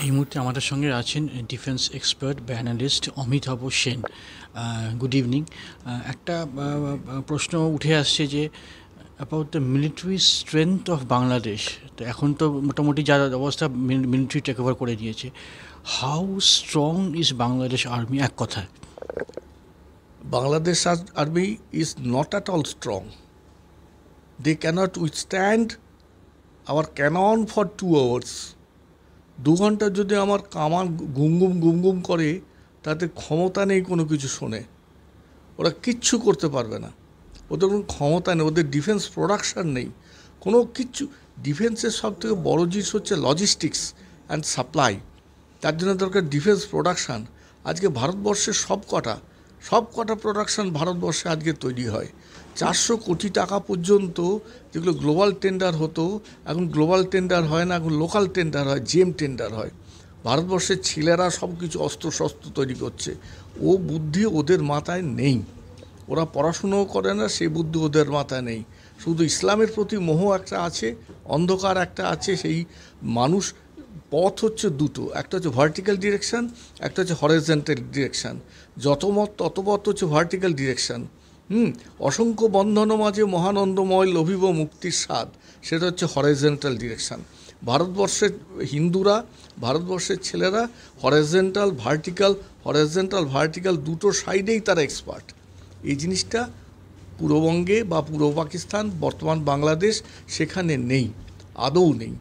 এই মুহূর্তে আমাদের সঙ্গে আছেন ডিফেন্স এক্সপার্ট বা analyst Amitabh Sen. Good evening. একটা প্রশ্ন উঠে আসছে যে about the military strength of Bangladesh. তো এখন তো মোটামুটি যা অবস্থা মিলিটারি টেক ওভার করে নিয়েছে, how strong is Bangladesh army এক কথায়? Bangladesh army is not at all strong. They cannot withstand our cannon for 2 hours. 2 ঘন্টা যদি আমার কামান গুমগুম গুমগুম করে, তাতে ক্ষমতা নেই কোনো কিছু শোনে। ওরা কিচ্ছু করতে পারবে না, ওদের কোনো ক্ষমতা নেই, ওদের ডিফেন্স প্রোডাকশান নেই, কোনো কিচ্ছু। ডিফেন্সের সবথেকে বড় জিনিস হচ্ছে লজিস্টিক্স অ্যান্ড সাপ্লাই। তার জন্য দরকার ডিফেন্স প্রোডাকশান। আজকে ভারতবর্ষের সব কটা প্রোডাকশান ভারতবর্ষে আজকে তৈরি হয়। 400 কোটি টাকা পর্যন্ত যেগুলো গ্লোবাল টেন্ডার হতো, এখন গ্লোবাল টেন্ডার হয় না, এখন লোকাল টেন্ডার হয়, জেম টেন্ডার হয়। ভারতবর্ষের ছেলেরা সব কিছু অস্ত্র তৈরি করছে। ও বুদ্ধি ওদের মাথায় নেই, ওরা পড়াশুনোও করে না, সেই বুদ্ধি ওদের মাথায় নেই। শুধু ইসলামের প্রতি মোহ একটা আছে, অন্ধকার একটা আছে। সেই মানুষ পথ হচ্ছে দুটো, একটা হচ্ছে ভার্টিক্যাল ডিরেকশান, একটা হচ্ছে হরিজন্টাল ডিরেকশান। যত মত তত পথ হচ্ছে ভার্টিক্যাল ডিরেকশান। অসংখ্য বন্ধন মাঝে মহানন্দময় লভিব মুক্তির স্বাদ, সেটা হচ্ছে হরিজন্টাল ডিরেকশান। ভারতবর্ষের হিন্দুরা, ভারতবর্ষের ছেলেরা হরিজন্টাল ভার্টিক্যাল দুটো সাইডেই তারা এক্সপার্ট। এই জিনিসটা পূর্ববঙ্গে বা পূর্ব পাকিস্তান, বর্তমান বাংলাদেশ, সেখানে নেই, আদৌ নেই।